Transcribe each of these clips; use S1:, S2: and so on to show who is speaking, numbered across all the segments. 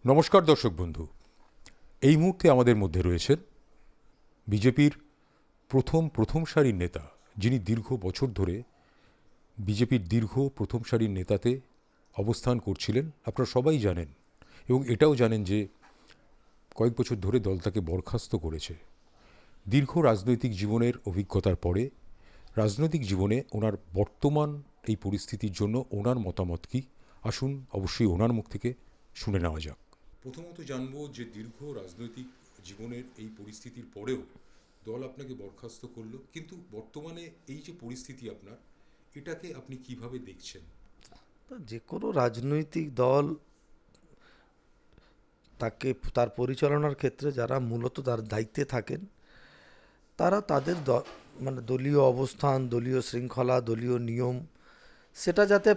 S1: নমস্কার দর্শক বন্ধু, এই মুহূর্তে আমাদের মধ্যে রয়েছেন বিজেপির প্রথম সারির নেতা, যিনি দীর্ঘ বছর ধরে বিজেপির প্রথম সারির নেতাতে অবস্থান করছিলেন। আপনারা সবাই জানেন এবং এটাও জানেন যে কয়েক বছর ধরে দল তাকে বরখাস্ত করেছে। দীর্ঘ রাজনৈতিক জীবনের অভিজ্ঞতার পরে রাজনৈতিক জীবনে ওনার বর্তমান এই পরিস্থিতির জন্য ওনার মতামত কি, আসুন অবশ্যই ওনার মুখ থেকে শুনে নেওয়া যাক। প্রথমত জানবো যে দীর্ঘ রাজনৈতিক জীবনের এই পরিস্থিতির পরেও দল আপনাকে বরখাস্ত করলো, কিন্তু বর্তমানে এই যে পরিস্থিতি আপনার, এটাকে আপনি কিভাবে দেখছেন?
S2: যে কোনো রাজনৈতিক দল তাকে তার পরিচালনার ক্ষেত্রে যারা মূলত তার দায়িত্বে থাকেন, তারা তাদের মানে দলীয় অবস্থান, দলীয় শৃঙ্খলা, দলীয় নিয়ম, সেটা যাতে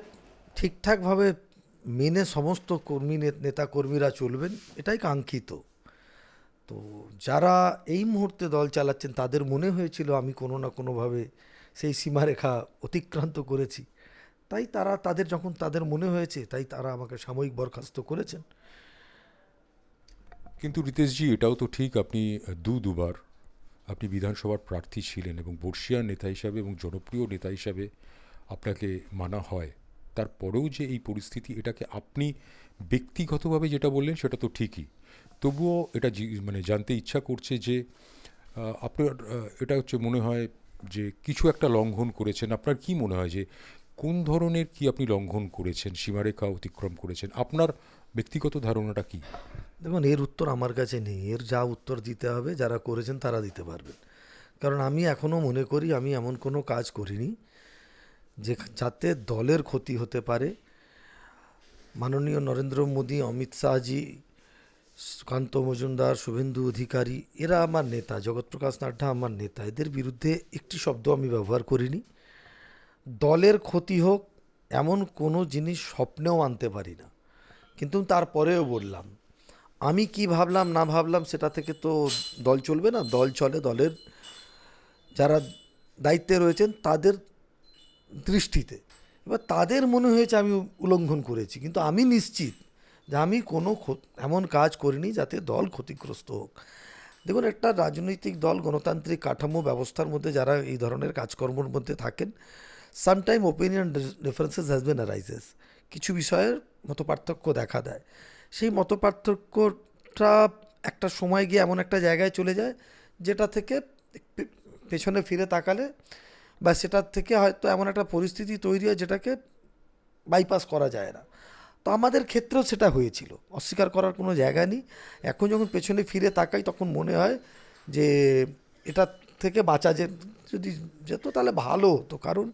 S2: ঠিকঠাকভাবে মেনে সমস্ত নেতা কর্মীরা চলবেন, এটাই কাঙ্ক্ষিত। তো যারা এই মুহূর্তে দল চালাচ্ছেন, তাদের মনে হয়েছিল আমি কোনো না কোনোভাবে সেই সীমারেখা অতিক্রান্ত করেছি, তাই তারা যখন তাদের মনে হয়েছে, তাই তারা আমাকে সাময়িক বরখাস্ত করেছেন।
S1: কিন্তু রিতেশজি, এটাও তো ঠিক, আপনি দুবার আপনি বিধানসভার প্রার্থী ছিলেন এবং বর্ষিয়ান নেতা হিসাবে এবং জনপ্রিয় নেতা হিসাবে আপনাকে মানা হয়। তারপরেও যে এই পরিস্থিতি, এটাকে আপনি ব্যক্তিগতভাবে যেটা বললেন সেটা তো ঠিকই, তবুও এটা মানে জানতে ইচ্ছা করছে যে আপনার এটা হচ্ছে মনে হয় যে কিছু একটা লঙ্ঘন করেছেন। আপনার কি মনে হয় যে কোন ধরনের কি আপনি লঙ্ঘন করেছেন, সীমারেখা অতিক্রম করেছেন? আপনার ব্যক্তিগত ধারণাটা কি?
S2: দেখুন, এর উত্তর আমার কাছে নেই। এর যা উত্তর দিতে হবে যারা করেছেন তারা দিতে পারবেন। কারণ আমি এখনও মনে করি আমি এমন কোনো কাজ করিনি যে যাতে দলের ক্ষতি হতে পারে। মাননীয় নরেন্দ্র মোদী, অমিত শাহজি, কান্ত মজুমদার, শুভেন্দু অধিকারী, এরা আমার নেতা, জগৎপ্রকাশ নাড্ডা আমার নেতা, এদের বিরুদ্ধে একটি শব্দ আমি ব্যবহার করিনি। দলের ক্ষতি হোক এমন কোনো জিনিস স্বপ্নেও আনতে পারি না। কিন্তু তারপরেও বললাম, আমি কি ভাবলাম না ভাবলাম সেটা থেকে তো দল চলবে না। দল চলে দলের যারা দায়িত্বে রয়েছেন তাদের দৃষ্টিতে। এবার তাদের মনে হয়েছে আমি উল্লঙ্ঘন করেছি, কিন্তু আমি নিশ্চিত যে আমি কোনো এমন কাজ করিনি যাতে দল ক্ষতিগ্রস্ত হোক। দেখুন, একটা রাজনৈতিক দল, গণতান্ত্রিক কাঠামো ব্যবস্থার মধ্যে যারা এই ধরনের কাজকর্মের মধ্যে থাকেন, sometime opinion differences has been arises. কিছু বিষয়ের মতপার্থক্য দেখা দেয়। সেই মতপার্থক্যটা একটা সময় গিয়ে এমন একটা জায়গায় চলে যায় যেটা থেকে পেছনে ফিরে তাকালে বা সেটার থেকে হয়তো এমন একটা পরিস্থিতি তৈরি হয় যেটাকে বাইপাস করা যায় না। তো আমাদের ক্ষেত্রেও সেটা হয়েছিল, অস্বীকার করার কোনো জায়গা নেই। এখন যখন পেছনে ফিরে তাকাই তখন মনে হয় যে এটা থেকে বাঁচা যদি যেত তাহলে ভালো হতো। কারণ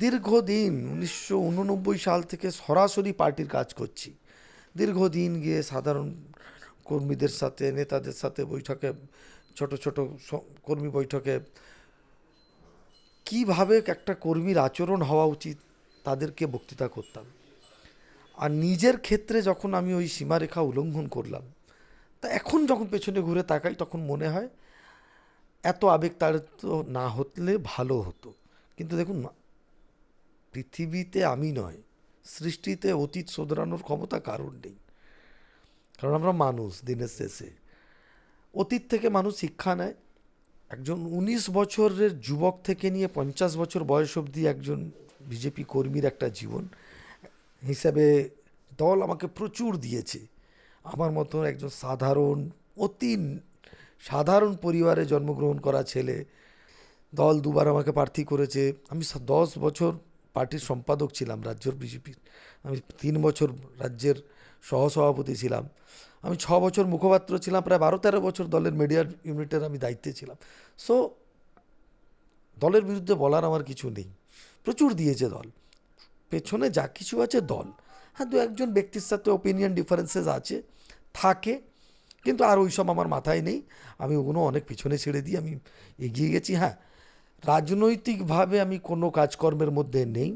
S2: দীর্ঘদিন 1989 সাল থেকে সরাসরি পার্টির কাজ করছি। দীর্ঘদিন গিয়ে সাধারণ কর্মীদের সাথে, নেতাদের সাথে বৈঠকে, ছোট ছোট কর্মী বৈঠকে কিভাবে একটা কর্মীর আচরণ হওয়া উচিত তাদেরকে বক্তৃতা করতাম। আর নিজের ক্ষেত্রে যখন আমি ওই সীমারেখা উল্লঙ্ঘন করলাম, তা এখন যখন পেছনে ঘুরে তাকাই তখন মনে হয় এত আবেগতাড়িত না হলে ভালো হতো। কিন্তু দেখুন, পৃথিবীতে আমি নয়, সৃষ্টিতে অতীত শোধরানোর ক্ষমতা কারণ নেই। কারণ আমরা মানুষ, দিনের শেষে অতীত থেকে মানুষ শিক্ষা নেয়। একজন 19 বছরের যুবক থেকে নিয়ে 50 বছর বয়স অবধি একজন বিজেপি কর্মীর একটা জীবন হিসাবে দল আমাকে প্রচুর দিয়েছে। আমার মতো একজন অতি সাধারণ পরিবারে জন্মগ্রহণ করা ছেলে, দল দুবার আমাকে প্রার্থী করেছে। আমি 10 বছর পার্টির সম্পাদক ছিলাম রাজ্যের বিজেপির। আমি 3 বছর রাজ্যের সহসভাপতি ছিলাম। আমি 6 বছর মুখপাত্র ছিলাম। প্রায় 12-13 বছর দলের মিডিয়া ইউনিটের আমি দায়িত্বে ছিলাম। সো দলের বিরুদ্ধে বলার আমার কিছু নেই। প্রচুর দিয়েছে দল, পেছনে যা কিছু আছে দল। হ্যাঁ, দু একজন ব্যক্তির সাথে ওপিনিয়ন ডিফারেন্সেস আছে, থাকে, কিন্তু আর ওইসব আমার মাথায় নেই। আমি ওগুলো অনেক পিছনে ছেড়ে দিয়ে আমি এগিয়ে গেছি। হ্যাঁ, রাজনৈতিকভাবে আমি কোনো কাজকর্মের মধ্যে নেই।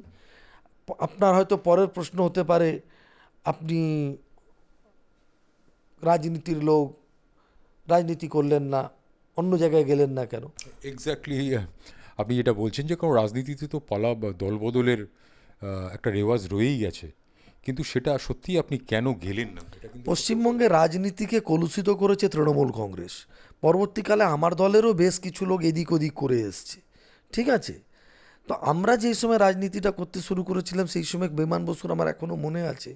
S2: আপনার হয়তো পরের প্রশ্ন হতে পারে, আপনি রাজনীতির লোক, রাজনীতি করলেন না, অন্য জায়গায় গেলেন না কেন?
S1: এক্স্যাক্টলি, আপনি যেটা বলছেন যে কোনো রাজনীতিতে তো পালা বা দলবদলের একটা রেওয়াজ রয়েই গেছে, কিন্তু সেটা সত্যিই আপনি কেন গেলেন না এটা কিন্তু
S2: পশ্চিমবঙ্গে রাজনীতিকে কলুষিত করেছে তৃণমূল কংগ্রেস। পরবর্তীকালে আমার দলেরও বেশ কিছু লোক এদিক ওদিক করে এসছে, ঠিক আছে। তো আমরা যেই সময় রাজনীতিটা করতে শুরু করেছিলাম সেই সময় বিমান বসুর আমার এখনও মনে আছে,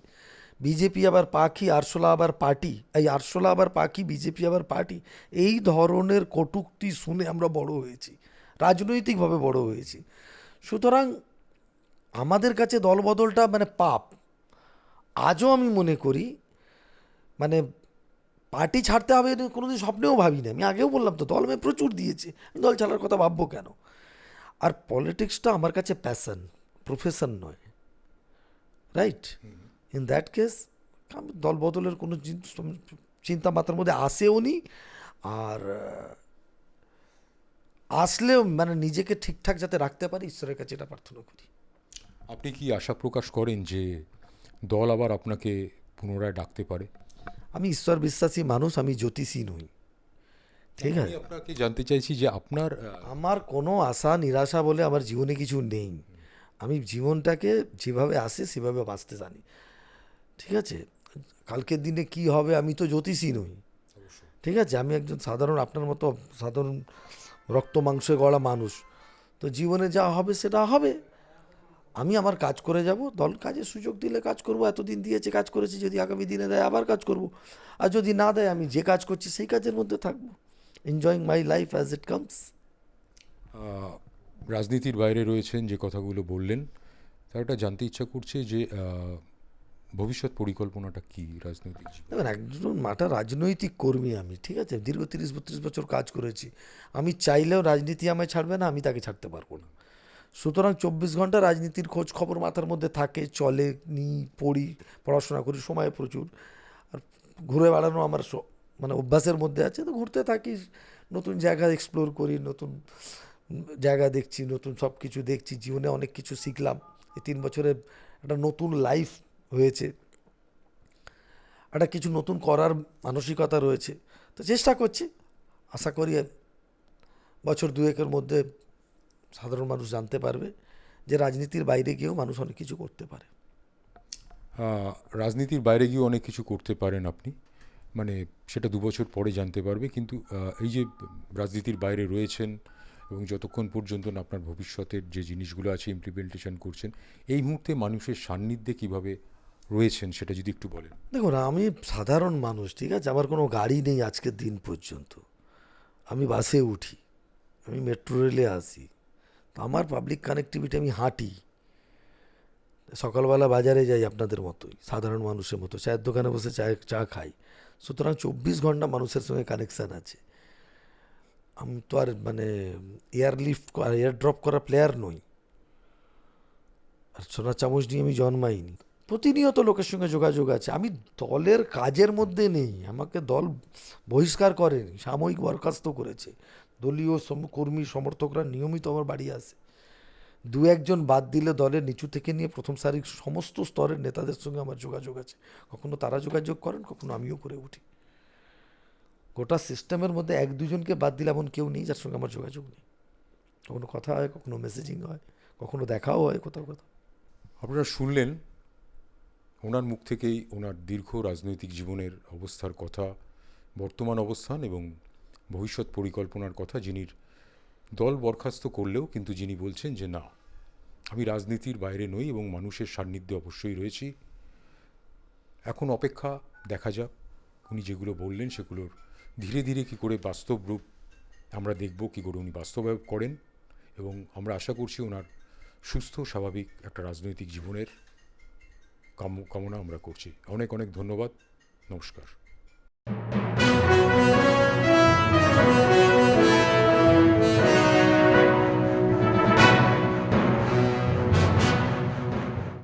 S2: বিজেপি আবার পাখি, আরশোলা আবার পার্টি, এই আরশোলা আবার পাখি, বিজেপি আবার পার্টি, এই ধরনের কটূক্তি শুনে আমরা বড় হয়েছি, রাজনৈতিকভাবে বড় হয়েছি। সুতরাং আমাদের কাছে দলবদলটা মানে পাপ। আজও আমি মনে করি মানে পার্টি ছাড়তে হবে এটা কোনোদিন স্বপ্নেও ভাবিনি। আমি আগেও বললাম তো, দল আমি প্রচুর দিয়েছে, দল ছাড়ার কথা ভাববো কেন। আর পলিটিক্সটা আমার কাছে প্যাশন, প্রফেশন নয়, রাইট। ইন দ্যাট কেস দল বদলের কোনো চিন্তা মাথার মধ্যে আসেও নি। আর আসলেও মানে নিজেকে ঠিকঠাক যাতে রাখতে পারি ঈশ্বরের কাছে এটা প্রার্থনা করি।
S1: আপনি কি আশা প্রকাশ করেন যে দল আবার আপনাকে পুনরায় ডাকতে পারে?
S2: আমি ঈশ্বর বিশ্বাসী মানুষ, আমি জ্যোতিষী নই, ঠিক
S1: আমি
S2: আছে।
S1: আপনাকে জানতে চাইছি যে আপনার
S2: আমার কোনো আশা নিরাশা বলে আমার জীবনে কিছু নেই। আমি জীবনটাকে যেভাবে আসে সেভাবে বাঁচতে জানি, ঠিক আছে। কালকের দিনে কি হবে আমি তো জ্যোতিষী নই, ঠিক আছে। আমি একজন সাধারণ, আপনার মতো সাধারণ রক্ত মাংসে গড়া মানুষ। তো জীবনে যা হবে সেটা হবে। আমি আমার কাজ করে যাব, দল কাজের সুযোগ দিলে কাজ করব, এতদিন দিয়েছে কাজ করেছি, যদি আগামী দিনে দেয় আবার কাজ করব, আর যদি না দেয় আমি যে কাজ করছি সেই কাজের মধ্যে থাকবো, enjoying my life as it comes.
S1: রাজনীতির বাইরে রয়েছেন যে কথাগুলো বললেন তার একটা জানতে ইচ্ছা করছে যে ভবিষ্যৎ পরিকল্পনাটা কি রাজনৈতিক জীবনে?
S2: দেখুন, একজন মাঠা রাজনৈতিক কর্মী আমি, ঠিক আছে। দীর্ঘ 30-32 বছর কাজ করেছি। আমি চাইলেও রাজনীতি আমায় ছাড়বে না, আমি তাকে ছাড়তে পারবো না। সুতরাং 24 ঘন্টা রাজনীতির খোঁজ খবর মাথার মধ্যে থাকে, চলে, নিই, পড়ি, পড়াশোনা করি, সময় প্রচুর। আর ঘুরে বেড়ানো আমার মানে অভ্যাসের মধ্যে আছে, তো ঘুরতে থাকি, নতুন জায়গা এক্সপ্লোর করি, নতুন জায়গা দেখছি, নতুন সব কিছু দেখছি, জীবনে অনেক কিছু শিখলাম। এই 3 বছরে একটা নতুন লাইফ হয়েছে, একটা কিছু নতুন করার মানসিকতা রয়েছে। তো চেষ্টা করছি, আশা করি বছর দুয়েকের মধ্যে সাধারণ মানুষ জানতে পারবে যে রাজনীতির বাইরে গিয়েও মানুষ অনেক কিছু করতে পারে।
S1: রাজনীতির বাইরে গিয়েও অনেক কিছু করতে পারেন আপনি, মানে সেটা 2 বছর পরে জানতে পারবে। কিন্তু এই যে রাজনীতির বাইরে রয়েছেন এবং যতক্ষণ পর্যন্ত না আপনার ভবিষ্যতের যে জিনিসগুলো আছে ইমপ্লিমেন্টেশন করছেন, এই মুহূর্তে মানুষের সান্নিধ্যে কিভাবে রয়েছেন সেটা যদি একটু বলেন।
S2: দেখুন, আমি সাধারণ মানুষ, ঠিক আছে। আমার কোনো গাড়ি নেই আজকের দিন পর্যন্ত। আমি বাসে উঠি, আমি মেট্রো রেলে আসি, তো আমার পাবলিক কানেক্টিভিটি, আমি হাঁটি, সকালবেলা বাজারে যাই আপনাদের মতোই, সাধারণ মানুষের মতো, চায়ের দোকানে বসে চা খাই। সুতরাং 24 ঘন্টা মানুষের সঙ্গে কানেকশান আছে। আমি তো আর মানে এয়ারলিফট এয়ার ড্রপ করা প্লেয়ার নই, আর সোনার চামচ নিয়ে আমি জন্মাইনি। প্রতিনিয়ত লোকের সঙ্গে যোগাযোগ আছে। আমি দলের কাজের মধ্যে নেই, আমাকে দল বহিষ্কার করেনি, সাময়িক বরখাস্ত করেছে। দলীয় কর্মী সমর্থকরা নিয়মিত আমার বাড়ি আসে। 2-1 জন বাদ দিলে দলের নিচু থেকে নিয়ে প্রথম সারির সমস্ত স্তরের নেতাদের সঙ্গে আমার যোগাযোগ আছে। কখনো তারা যোগাযোগ করেন, কখনো আমিও করে উঠি। গোটা সিস্টেমের মধ্যে 1-2 জনকে বাদ দিলে এমন কেউ নেই যার সঙ্গে আমার যোগাযোগ নেই। কখনো কথা হয়, কখনো মেসেজিং হয়, কখনো দেখাও হয় কোথাও কোথাও।
S1: আপনারা শুনলেন ওনার মুখ থেকেই ওনার দীর্ঘ রাজনৈতিক জীবনের অবস্থার কথা, বর্তমান অবস্থান এবং ভবিষ্যৎ পরিকল্পনার কথা। যিনি দল বরখাস্ত করলেও কিন্তু যিনি বলছেন যে না, আমি রাজনীতির বাইরে নই এবং মানুষের সান্নিধ্যে অবশ্যই রয়েছি। এখন অপেক্ষা, দেখা যাক উনি যেগুলো বললেন সেগুলোর ধীরে ধীরে কী করে বাস্তব রূপ আমরা দেখব, কী করে উনি বাস্তবায়ন করেন। এবং আমরা আশা করছি ওনার সুস্থ স্বাভাবিক একটা রাজনৈতিক জীবনের কামনা আমরা করছি। অনেক অনেক ধন্যবাদ, নমস্কার।